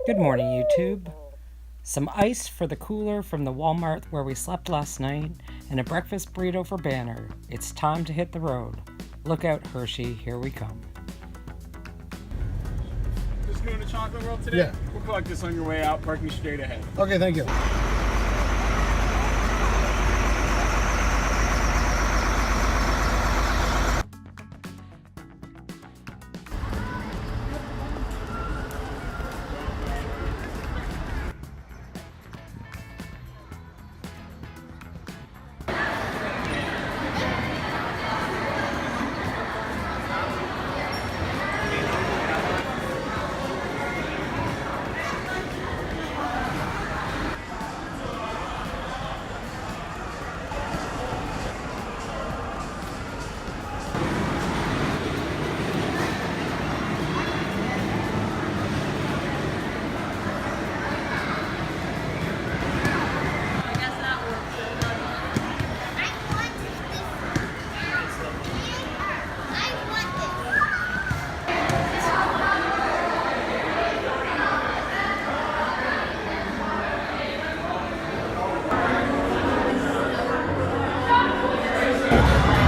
Good morning, YouTube. Some ice for the cooler from the Walmart where we slept last night, and a breakfast burrito for Banner. It's time to hit the road. Look out, Hershey, here we come. Just going to Chocolate World today? Yeah. We'll collect this on your way out, parking straight ahead. Okay, thank you.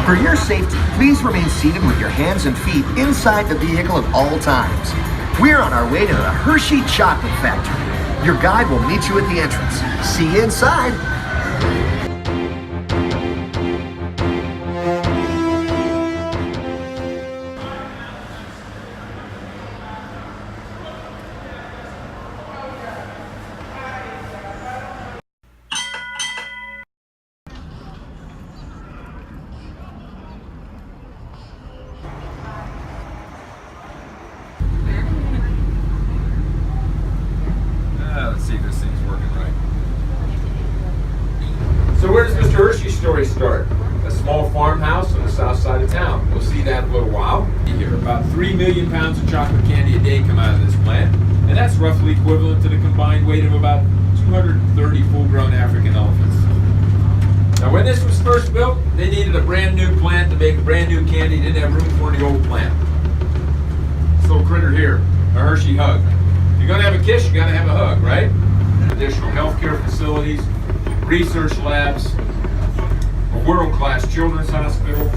For your safety, please remain seated with your hands and feet inside the vehicle at all times. We're on our way to the Hershey Chocolate Factory. Your guide will meet you at the entrance. See you inside. Let's see if this thing's working right. So where does Mr. Hershey's story start? A small farmhouse on the south side of town. We'll see that in a little while. Here, about 3 million pounds of chocolate candy a day come out of this plant, and that's roughly equivalent to the combined weight of about 230 full-grown African elephants. Now when this was first built, they needed a brand new plant to make brand new candy. Didn't have room for the old plant. This little critter here, a Hershey hug. If you're gonna have a kiss, you gotta have a hug, right? Additional healthcare facilities, research labs, a world-class children's hospital,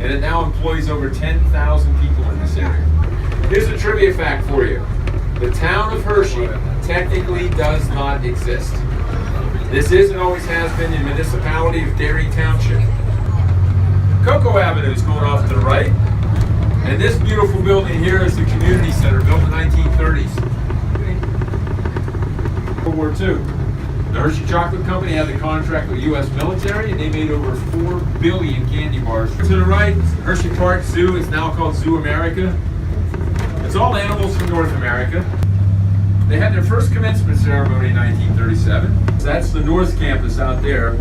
and it now employs over 10,000 people in this area. Here's a trivia fact for you. The town of Hershey technically does not exist. This is and always has been the municipality of Derry Township. Cocoa Avenue is going off to the right, and this beautiful building here is the community center, built in the 1930s. World War II. The Hershey Chocolate Company had the contract with the U.S. military, and they made over 4 billion candy bars. To the right, Hershey Park Zoo is now called Zoo America. It's all animals from North America. They had their first commencement ceremony in 1937. That's the North Campus out there,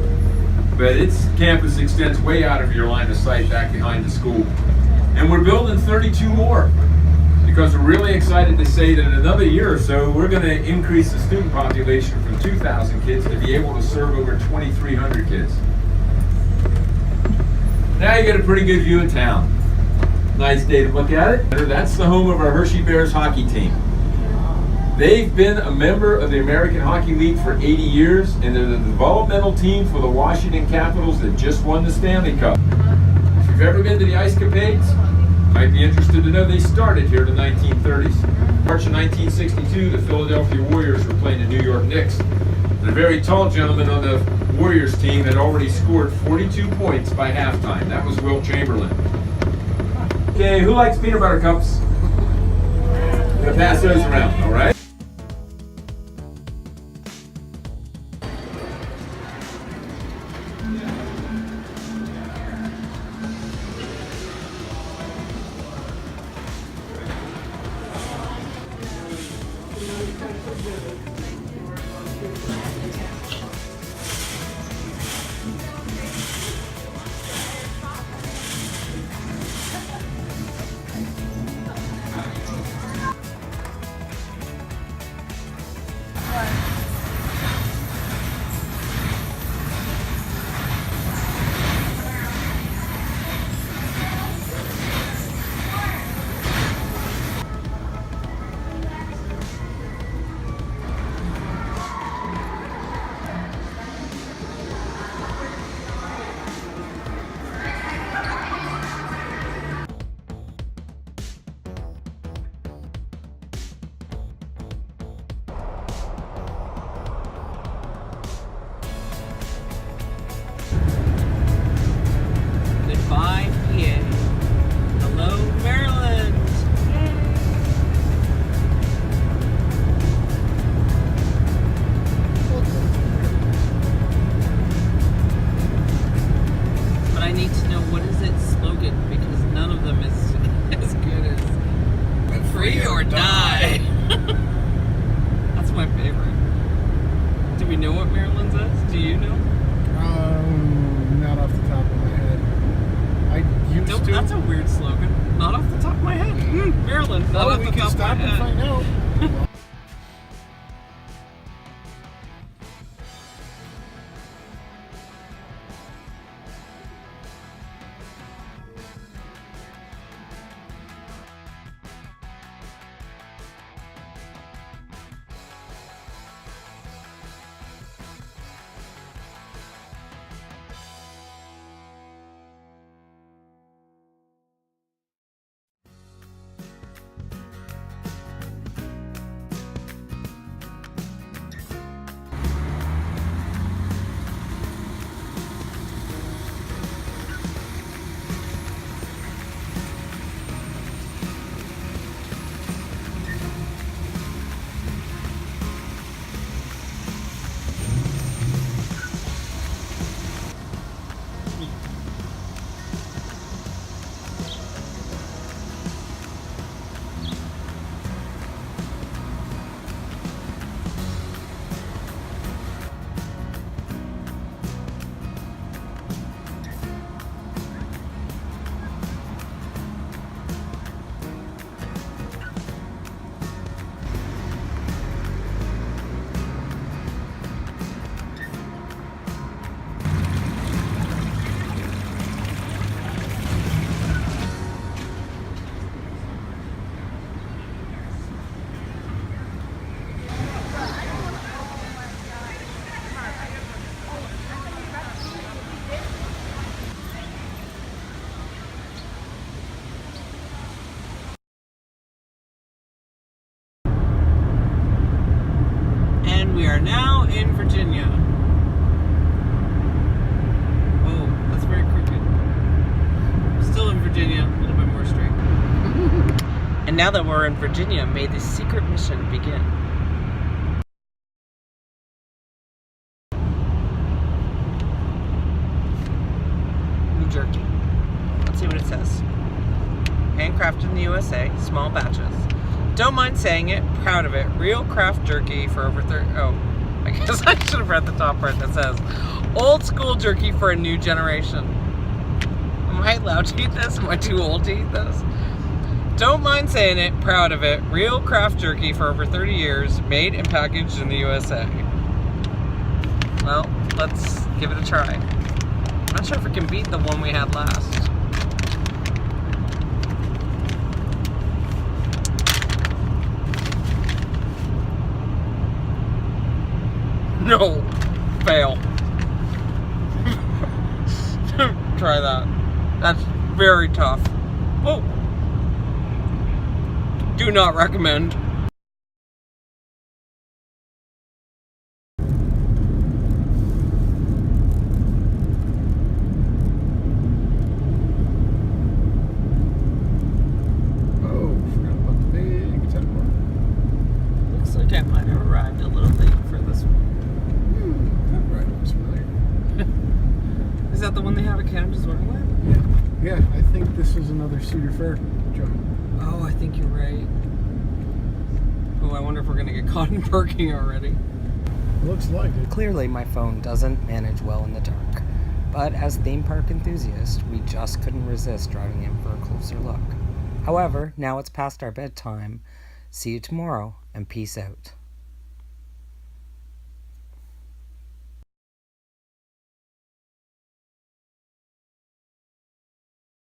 but its campus extends way out of your line of sight back behind the school. And we're building 32 more. Because we're really excited to say that in another year or so, we're going to increase the student population from 2,000 kids to be able to serve over 2,300 kids. Now you get a pretty good view of town. Nice day to look at it. That's the home of our Hershey Bears hockey team. They've been a member of the American Hockey League for 80 years, and they're the developmental team for the Washington Capitals that just won the Stanley Cup. If you've ever been to the Ice Capades, might be interested to know they started here in the 1930s. March of 1962, the Philadelphia Warriors were playing the New York Knicks. The very tall gentleman on the Warriors team had already scored 42 points by halftime. That was Wilt Chamberlain. Okay, who likes peanut butter cups? I'm gonna pass those around, all right? are now in Virginia. Whoa, that's very crooked. Still in Virginia, a little bit more straight. And now that we're in Virginia, may the secret mission begin. New jerky. Let's see what it says. Handcrafted in the USA, small batches. Don't mind saying it, proud of it. Real craft jerky for over 30... Oh, I guess I should have read the top part that says, old school jerky for a new generation. Am I allowed to eat this? Am I too old to eat this? Don't mind saying it, proud of it. Real craft jerky for over 30 years, made and packaged in the USA. Well, let's give it a try. I'm not sure if it can beat the one we had last. No, fail. Try that. That's very tough. Whoa. Do not recommend. Oh, forgot about the big temple. Looks like I might have arrived a little late for this one. That ride was familiar. Is that the one they have at Canada's Wonderland? Yeah, I think this is another Cedar Fair joint. Oh, I think you're right. Oh, I wonder if we're going to get caught in parking already. Looks like it. Clearly, my phone doesn't manage well in the dark. But as theme park enthusiasts, we just couldn't resist driving in for a closer look. However, now it's past our bedtime. See you tomorrow, and peace out.